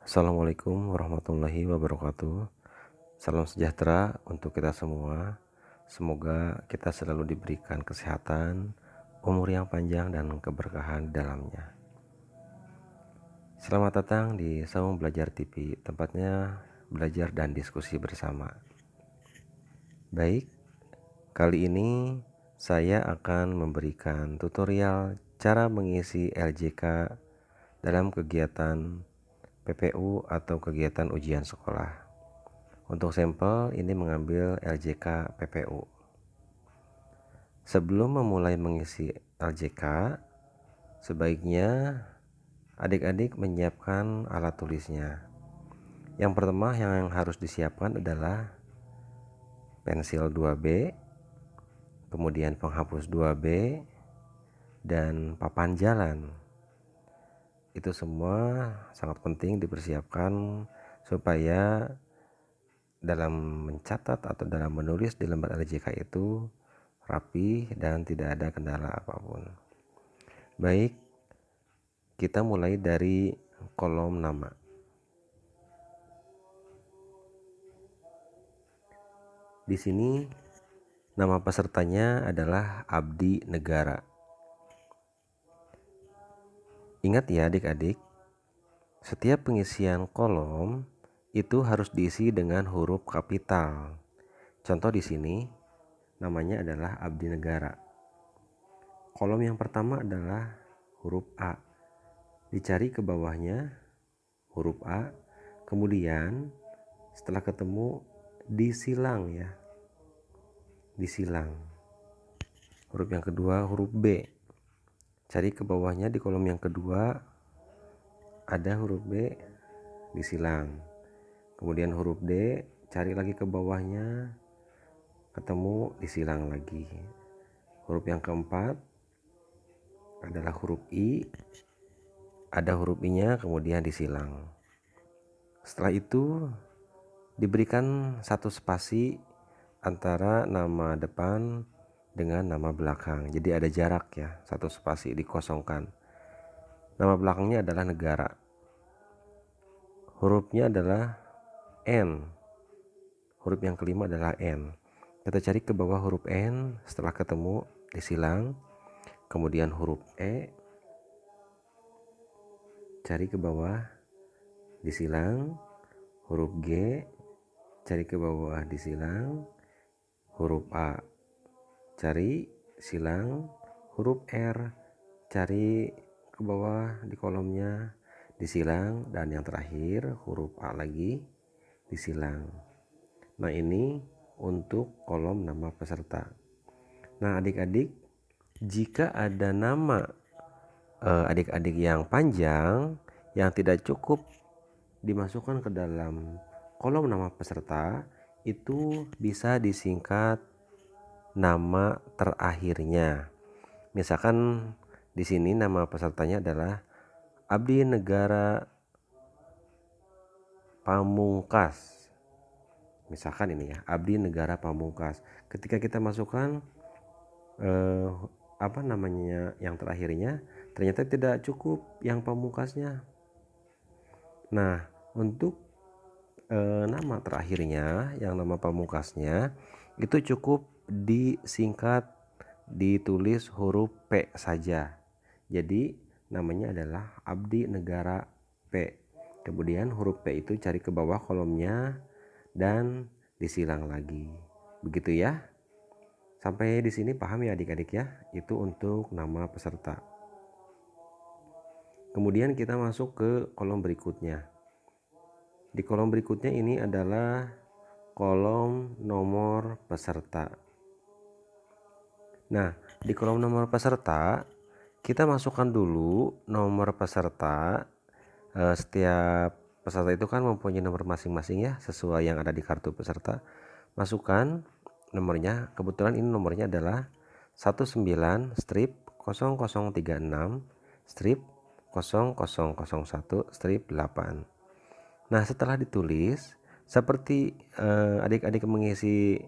Assalamualaikum warahmatullahi wabarakatuh. Salam sejahtera untuk kita semua. Semoga kita selalu diberikan kesehatan, umur yang panjang, dan keberkahan di dalamnya. Selamat datang di Saung Belajar TV, tempatnya belajar dan diskusi bersama. Baik, kali ini saya akan memberikan tutorial cara mengisi LJK dalam kegiatan PPU atau kegiatan ujian sekolah. Untuk sampel ini mengambil LJK PPU. Sebelum memulai mengisi LJK, sebaiknya adik-adik menyiapkan alat tulisnya. Yang pertama yang harus disiapkan adalah pensil 2B, kemudian penghapus 2B, dan papan jalan. Itu semua sangat penting dipersiapkan supaya dalam mencatat atau dalam menulis di lembar LJK itu rapi dan tidak ada kendala apapun. Baik, kita mulai dari kolom nama. Di sini nama pesertanya adalah Abdi Negara. Ingat ya adik-adik, setiap pengisian kolom itu harus diisi dengan huruf kapital. Contoh di sini namanya adalah Abdi Negara. Kolom yang pertama adalah huruf A. Dicari ke bawahnya huruf A, kemudian setelah ketemu disilang ya. Disilang. Huruf yang kedua huruf B. Cari ke bawahnya di kolom yang kedua ada huruf B, disilang. Kemudian huruf D, cari lagi ke bawahnya, ketemu, disilang lagi. Huruf yang keempat adalah huruf I, ada huruf I-nya, kemudian disilang. Setelah itu diberikan satu spasi antara nama depan dengan nama belakang. Jadi ada jarak ya, satu spasi dikosongkan. Nama belakangnya adalah negara. Hurufnya adalah N. Huruf yang kelima adalah N. Kita cari ke bawah huruf N, setelah ketemu disilang. Kemudian huruf E, cari ke bawah disilang. Huruf G, cari ke bawah disilang. Huruf A, cari silang. Huruf R, cari ke bawah di kolomnya, disilang. Dan yang terakhir huruf A lagi, disilang. Nah ini untuk kolom nama peserta. Nah adik-adik, jika ada nama adik-adik yang panjang yang tidak cukup dimasukkan ke dalam kolom nama peserta, itu bisa disingkat nama terakhirnya. Misalkan di sini nama pesertanya adalah Abdi Negara Pamungkas. Misalkan ini ya, Abdi Negara Pamungkas. Ketika kita masukkan apa namanya yang terakhirnya, ternyata tidak cukup yang pamungkasnya. Nah, untuk nama terakhirnya yang nama pamungkasnya itu cukup disingkat, ditulis huruf P saja. Jadi namanya adalah Abdi Negara P. Kemudian huruf P itu cari ke bawah kolomnya dan disilang lagi. Begitu ya. Sampai di sini paham ya adik-adik ya? Itu untuk nama peserta. Kemudian kita masuk ke kolom berikutnya. Di kolom berikutnya ini adalah kolom nomor peserta. Nah, di kolom nomor peserta kita masukkan dulu nomor peserta. Setiap peserta itu kan mempunyai nomor masing-masing ya, sesuai yang ada di kartu peserta. Masukkan nomornya. Kebetulan ini nomornya adalah 19 strip 0036 strip 0001 strip 8. Nah setelah ditulis seperti adik-adik mengisi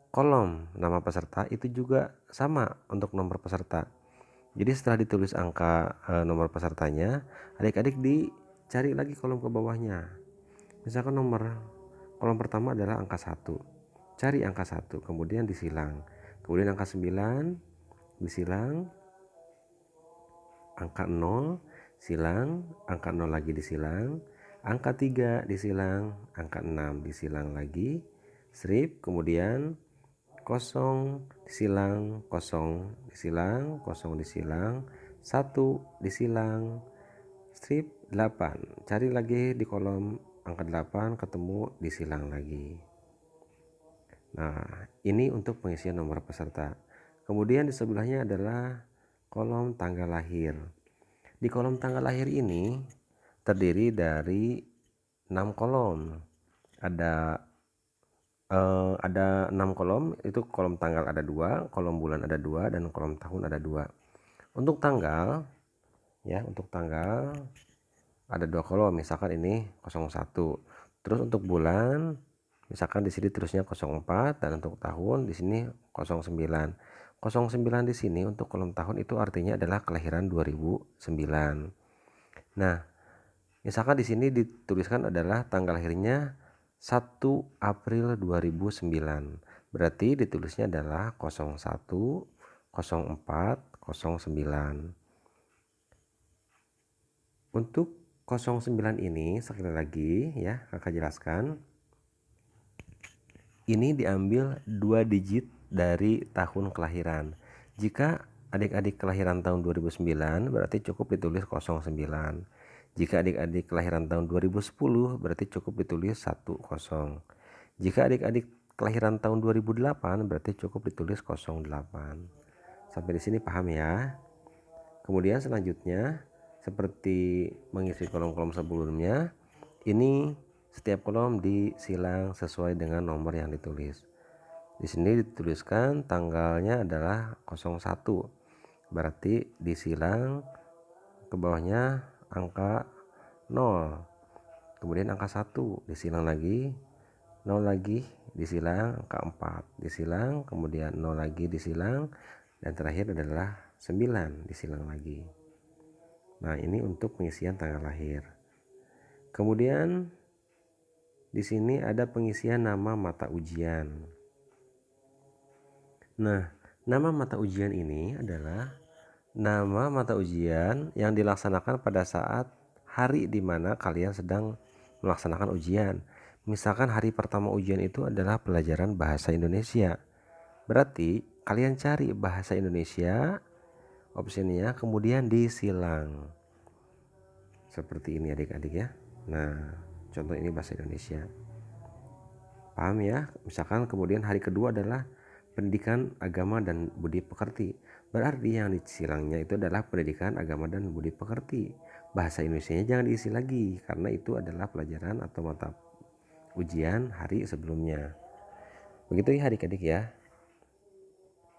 kolom nama peserta itu juga sama untuk nomor peserta. Jadi setelah ditulis angka nomor pesertanya, adik-adik cari lagi kolom ke bawahnya. Misalkan kolom pertama adalah angka 1. Cari angka 1, kemudian disilang. Kemudian angka 9 disilang, angka 0 silang, angka 0 lagi disilang, angka 3 disilang, angka 6 disilang lagi, strip, kemudian 0 disilang, 0 disilang, 0 disilang, 1 disilang, strip, 8. Cari lagi di kolom angka 8, ketemu, disilang lagi. Nah, ini untuk pengisian nomor peserta. Kemudian di sebelahnya adalah kolom tanggal lahir. Di kolom tanggal lahir ini terdiri dari 6 kolom. Ada 6 kolom, itu kolom tanggal ada 2, kolom bulan ada 2, dan kolom tahun ada 2. Untuk tanggal ada 2 kolom, misalkan ini 01. Terus untuk bulan misalkan di sini terusnya 04, dan untuk tahun di sini 09. 09 di sini untuk kolom tahun itu artinya adalah kelahiran 2009. Nah, misalkan di sini dituliskan adalah tanggal lahirnya 1 April 2009. Berarti ditulisnya adalah 01, 04, 09. Untuk 09 ini sekali lagi ya, kakak jelaskan. Ini diambil 2 digit dari tahun kelahiran. Jika adik-adik kelahiran tahun 2009 berarti cukup ditulis 09. Jika adik-adik kelahiran tahun 2010 berarti cukup ditulis 10. Jika adik-adik kelahiran tahun 2008 berarti cukup ditulis 08. Sampai di sini paham ya? Kemudian selanjutnya seperti mengisi kolom-kolom sebelumnya, ini setiap kolom disilang sesuai dengan nomor yang ditulis. Di sini dituliskan tanggalnya adalah 01. Berarti disilang ke bawahnya angka 0. Kemudian angka 1 disilang lagi, 0 lagi disilang, angka 4 disilang, kemudian 0 lagi disilang, dan terakhir adalah 9 disilang lagi. Nah, ini untuk pengisian tanggal lahir. Kemudian di sini ada pengisian nama mata ujian. Nah, nama mata ujian ini adalah nama mata ujian yang dilaksanakan pada saat hari di mana kalian sedang melaksanakan ujian. Misalkan hari pertama ujian itu adalah pelajaran bahasa Indonesia. Berarti kalian cari bahasa Indonesia opsinya, kemudian disilang. Seperti ini adik-adik ya. Nah, contoh ini bahasa Indonesia. Paham ya? Misalkan kemudian hari kedua adalah pendidikan agama dan budi pekerti. Berarti yang disilangnya itu adalah pendidikan agama dan budi pekerti. Bahasa Indonesianya jangan diisi lagi karena itu adalah pelajaran atau mata ujian hari sebelumnya. Begitu ya adik-adik ya.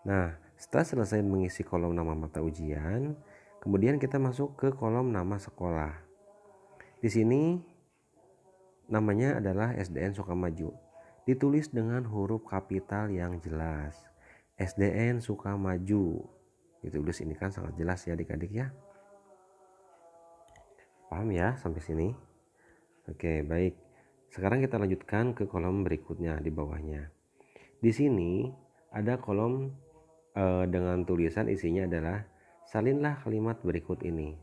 Nah, setelah selesai mengisi kolom nama mata ujian, kemudian kita masuk ke kolom nama sekolah. Di sini namanya adalah SDN Sukamaju. Ditulis dengan huruf kapital yang jelas. SDN Sukamaju. Ditulis ini kan sangat jelas ya adik-adik ya. Paham ya sampai sini? Oke, baik. Sekarang kita lanjutkan ke kolom berikutnya di bawahnya. Di sini ada kolom dengan tulisan isinya adalah salinlah kalimat berikut ini.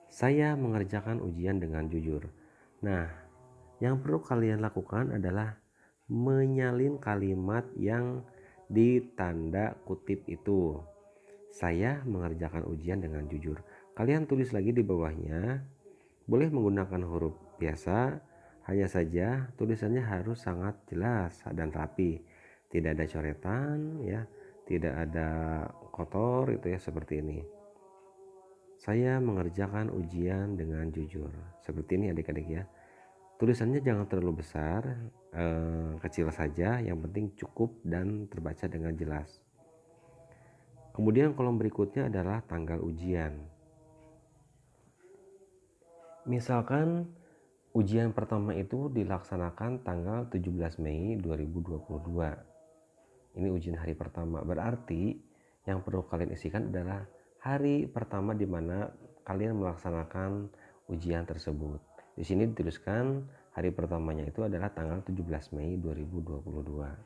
Saya mengerjakan ujian dengan jujur. Nah, yang perlu kalian lakukan adalah menyalin kalimat yang ditanda kutip itu. Saya mengerjakan ujian dengan jujur. Kalian tulis lagi di bawahnya. Boleh menggunakan huruf biasa, hanya saja tulisannya harus sangat jelas dan rapi. Tidak ada coretan ya, tidak ada kotor itu ya, seperti ini. Saya mengerjakan ujian dengan jujur. Seperti ini adik-adik ya. Tulisannya jangan terlalu besar, kecil saja, yang penting cukup dan terbaca dengan jelas. Kemudian kolom berikutnya adalah tanggal ujian. Misalkan ujian pertama itu dilaksanakan tanggal 17 Mei 2022. Ini ujian hari pertama. Berarti yang perlu kalian isikan adalah hari pertama di mana kalian melaksanakan ujian tersebut. Di sini dituliskan hari pertamanya itu adalah tanggal 17 Mei 2022.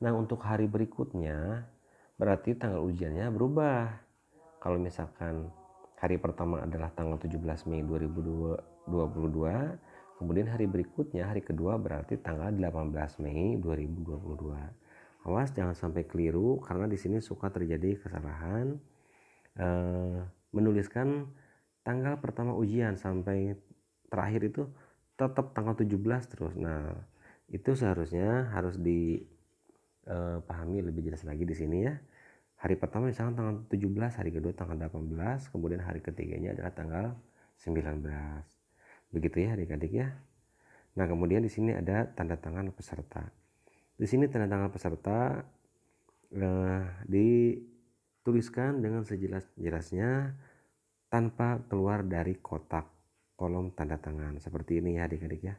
Nah, untuk hari berikutnya berarti tanggal ujiannya berubah. Kalau misalkan hari pertama adalah tanggal 17 Mei 2022, kemudian hari berikutnya, hari kedua berarti tanggal 18 Mei 2022. Awas jangan sampai keliru karena di sini suka terjadi kesalahan menuliskan tanggal pertama ujian sampai terakhir itu tetap tanggal 17 terus. Nah, itu seharusnya harus dipahami lebih jelas lagi di sini ya. Hari pertama misalkan tanggal 17, hari kedua tanggal 18, kemudian hari ketiganya adalah tanggal 19. Begitu ya adik-adik ya. Nah, kemudian di sini ada tanda tangan peserta. Di sini tanda tangan peserta dituliskan dengan sejelas-jelasnya tanpa keluar dari kotak kolom tanda tangan. Seperti ini ya adik-adik ya.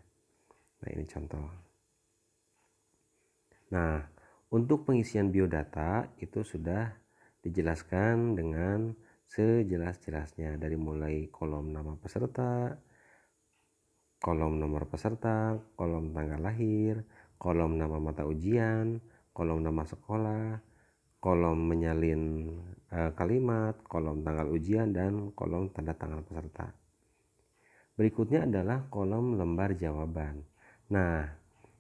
Nah, ini contoh. Nah, untuk pengisian biodata itu sudah dijelaskan dengan sejelas-jelasnya dari mulai kolom nama peserta, kolom nomor peserta, kolom tanggal lahir, kolom nama mata ujian, kolom nama sekolah, kolom menyalin kalimat, kolom tanggal ujian, dan kolom tanda tangan peserta. Berikutnya adalah kolom lembar jawaban. Nah,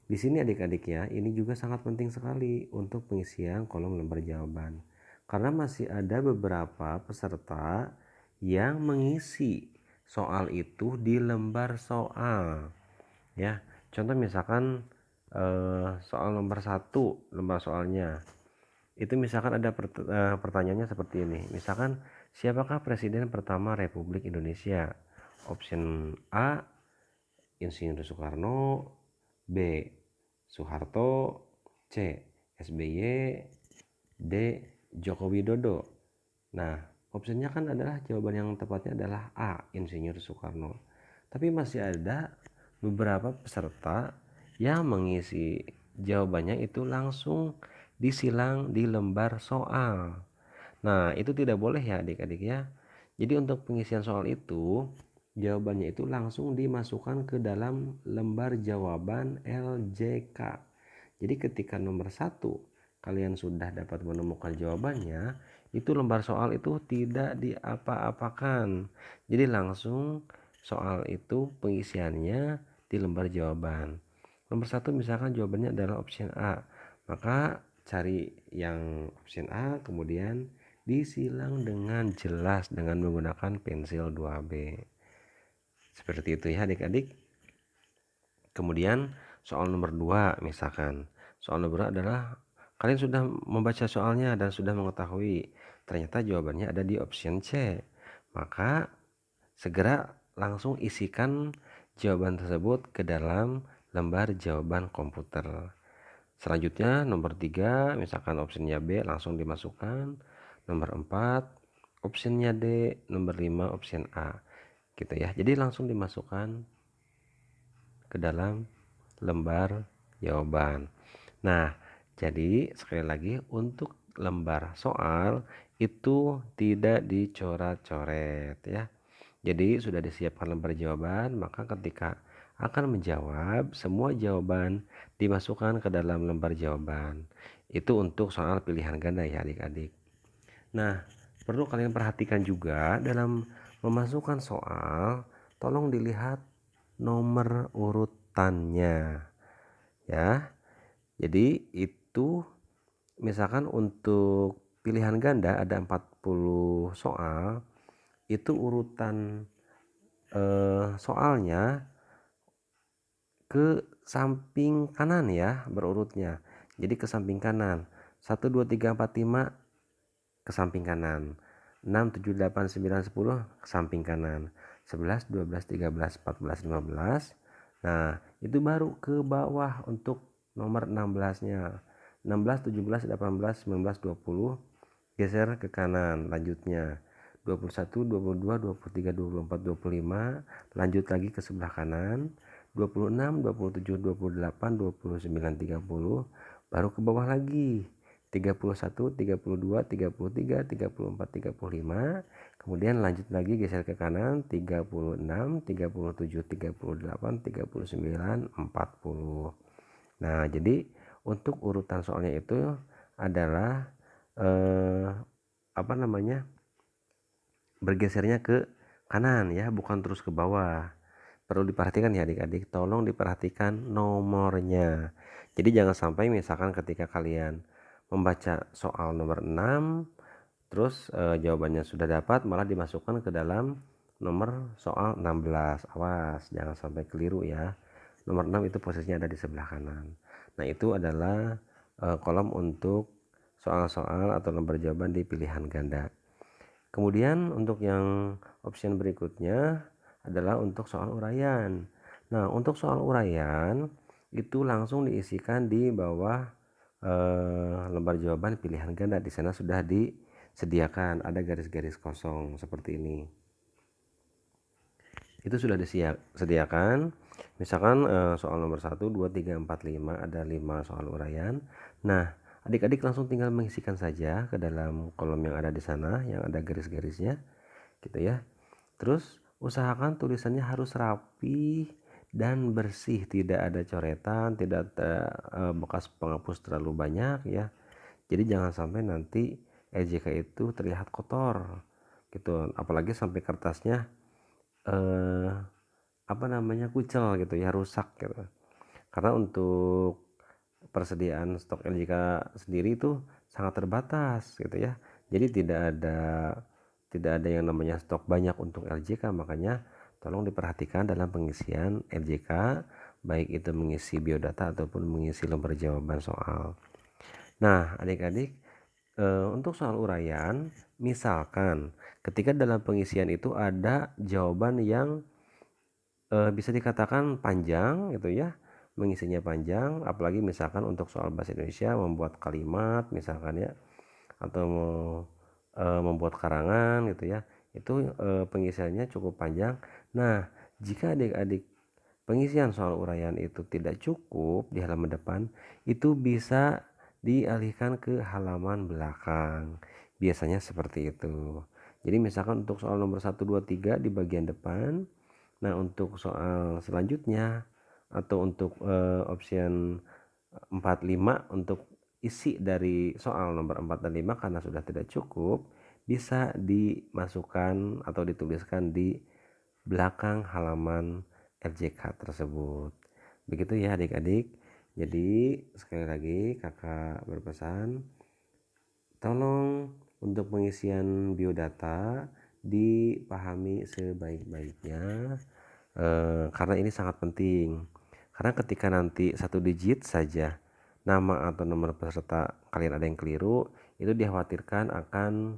di sini adik-adik ya, ini juga sangat penting sekali untuk pengisian kolom lembar jawaban. Karena masih ada beberapa peserta yang mengisi soal itu di lembar soal. Ya, contoh misalkan soal nomor 1, lembar soalnya. Itu misalkan ada pertanyaannya seperti ini. Misalkan, siapakah presiden pertama Republik Indonesia? Option A, Insinyur Soekarno, B, Soeharto, C, SBY, D, Joko Widodo. Nah, opsinya kan adalah jawaban yang tepatnya adalah A, Insinyur Soekarno. Tapi masih ada beberapa peserta yang mengisi jawabannya itu langsung disilang di lembar soal. Nah, itu tidak boleh ya adik-adik ya. Jadi untuk pengisian soal itu, jawabannya itu langsung dimasukkan ke dalam lembar jawaban LJK. Jadi ketika nomor 1 kalian sudah dapat menemukan jawabannya, itu lembar soal itu tidak diapa-apakan. Jadi langsung soal itu pengisiannya di lembar jawaban. Nomor 1 misalkan jawabannya adalah option A, maka cari yang option A, kemudian disilang dengan jelas dengan menggunakan pensil 2B. Seperti itu ya adik-adik. Kemudian soal nomor 2 misalkan. Soal nomor 2 adalah kalian sudah membaca soalnya dan sudah mengetahui ternyata jawabannya ada di option C. Maka segera langsung isikan jawaban tersebut ke dalam lembar jawaban komputer. Selanjutnya nomor 3 misalkan opsinya B langsung dimasukkan. Nomor 4 opsinya D, nomor 5 option A. Gitu ya. Jadi langsung dimasukkan ke dalam lembar jawaban. Nah, jadi sekali lagi untuk lembar soal itu tidak dicoret-coret ya. Jadi sudah disiapkan lembar jawaban, maka ketika akan menjawab, semua jawaban dimasukkan ke dalam lembar jawaban. Itu untuk soal pilihan ganda ya adik-adik. Nah, perlu kalian perhatikan juga dalam memasukkan soal, tolong dilihat nomor urutannya ya. Jadi itu misalkan untuk pilihan ganda ada 40 soal, itu urutan soalnya ke samping kanan ya berurutnya. Jadi ke samping kanan. 1 2 3 4 5 ke samping kanan. 6 7 8 9 10 ke samping kanan. 11 12 13 14 15. Nah, itu baru ke bawah untuk nomor 16-nya. 16 17 18 19 20 geser ke kanan lanjutnya. 21 22 23 24 25 lanjut lagi ke sebelah kanan. 26 27 28 29 30 baru ke bawah lagi 31, 32, 33, 34, 35. Kemudian lanjut lagi geser ke kanan 36, 37, 38, 39, 40. Nah, jadi untuk urutan soalnya itu adalah eh, apa namanya? Bergesernya ke kanan ya, bukan terus ke bawah. Perlu diperhatikan ya adik-adik, tolong diperhatikan nomornya. Jadi jangan sampai misalkan ketika kalian membaca soal nomor 6, terus jawabannya sudah dapat malah dimasukkan ke dalam nomor soal 16. Awas, jangan sampai keliru ya. Nomor 6 itu posisinya ada di sebelah kanan. Nah, itu adalah kolom untuk soal-soal atau lembar jawaban di pilihan ganda. Kemudian untuk yang option berikutnya adalah untuk soal uraian. Nah, untuk soal uraian itu langsung diisikan di bawah lembar jawaban pilihan ganda. Di sana sudah disediakan ada garis-garis kosong seperti ini. Itu sudah disediakan. Misalkan soal nomor 1, 2, 3, 4, 5 ada 5 soal uraian. Nah, adik-adik langsung tinggal mengisikan saja ke dalam kolom yang ada di sana yang ada garis-garisnya gitu ya. Terus usahakan tulisannya harus rapi dan bersih, tidak ada coretan, tidak ada bekas penghapus terlalu banyak ya. Jadi jangan sampai nanti LJK itu terlihat kotor gitu, apalagi sampai kertasnya eh, kucel gitu ya, rusak gitu. Karena untuk persediaan stok LJK sendiri itu sangat terbatas gitu ya. Jadi tidak ada yang namanya stok banyak untuk LJK, makanya tolong diperhatikan dalam pengisian LJK, baik itu mengisi biodata ataupun mengisi lembar jawaban soal. Nah, adik-adik, untuk soal uraian, misalkan ketika dalam pengisian itu ada jawaban yang bisa dikatakan panjang gitu ya, mengisinya panjang, apalagi misalkan untuk soal bahasa Indonesia membuat kalimat misalkan ya, atau membuat karangan gitu ya, itu pengisiannya cukup panjang. Nah, jika adik-adik pengisian soal uraian itu tidak cukup di halaman depan, itu bisa dialihkan ke halaman belakang. Biasanya seperti itu. Jadi misalkan untuk soal nomor 1, 2, 3 di bagian depan. Nah, untuk soal selanjutnya atau untuk option 4, 5 untuk isi dari soal nomor 4 dan 5 karena sudah tidak cukup, bisa dimasukkan atau dituliskan di belakang halaman RJK tersebut. Begitu ya adik-adik. Jadi sekali lagi kakak berpesan, tolong untuk pengisian biodata dipahami sebaik-baiknya, karena ini sangat penting. Karena ketika nanti satu digit saja nama atau nomor peserta kalian ada yang keliru, itu dikhawatirkan akan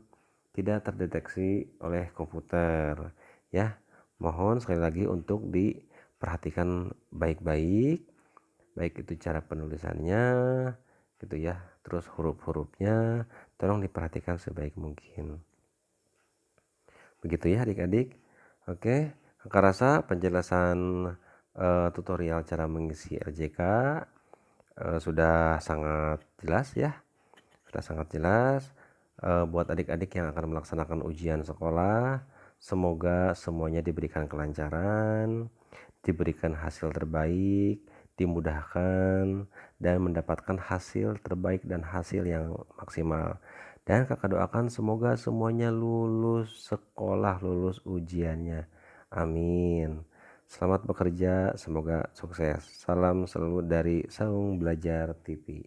tidak terdeteksi oleh komputer ya. Mohon sekali lagi untuk diperhatikan baik-baik, baik itu cara penulisannya gitu ya, terus huruf-hurufnya tolong diperhatikan sebaik mungkin. Begitu ya adik-adik. Oke, kakak rasa penjelasan tutorial cara mengisi RJK sudah sangat jelas ya, sudah sangat jelas. Buat adik-adik yang akan melaksanakan ujian sekolah, semoga semuanya diberikan kelancaran, diberikan hasil terbaik, dimudahkan, dan mendapatkan hasil terbaik dan hasil yang maksimal. Dan kakak doakan semoga semuanya lulus sekolah, lulus ujiannya. Amin. Selamat bekerja, semoga sukses. Salam selalu dari Saung Belajar TV.